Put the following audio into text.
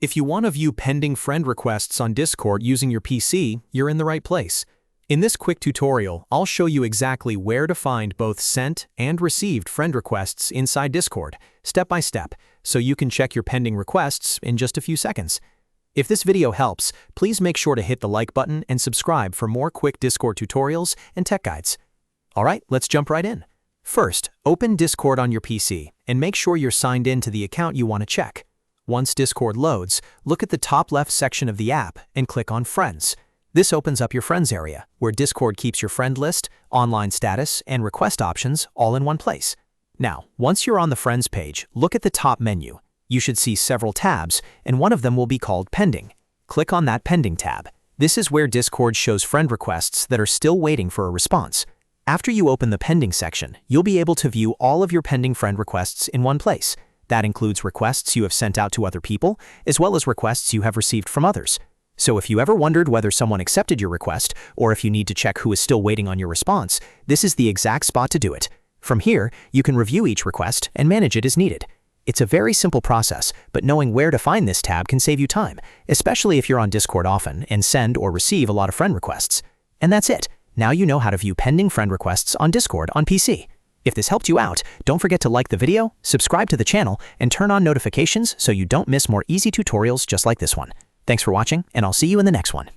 If you want to view pending friend requests on Discord using your PC, you're in the right place. In this quick tutorial, I'll show you exactly where to find both sent and received friend requests inside Discord, step by step, so you can check your pending requests in just a few seconds. If this video helps, please make sure to hit the like button and subscribe for more quick Discord tutorials and tech guides. Alright, let's jump right in. First, open Discord on your PC and make sure you're signed in to the account you want to check. Once Discord loads, look at the top left section of the app and click on Friends. This opens up your Friends area, where Discord keeps your friend list, online status, and request options all in one place. Now, once you're on the Friends page, look at the top menu. You should see several tabs, and one of them will be called Pending. Click on that Pending tab. This is where Discord shows friend requests that are still waiting for a response. After you open the Pending section, you'll be able to view all of your pending friend requests in one place. That includes requests you have sent out to other people, as well as requests you have received from others. So if you ever wondered whether someone accepted your request, or if you need to check who is still waiting on your response, this is the exact spot to do it. From here, you can review each request and manage it as needed. It's a very simple process, but knowing where to find this tab can save you time, especially if you're on Discord often and send or receive a lot of friend requests. And that's it. Now you know how to view pending friend requests on Discord on PC. If this helped you out, don't forget to like the video, subscribe to the channel, and turn on notifications so you don't miss more easy tutorials just like this one. Thanks for watching, and I'll see you in the next one.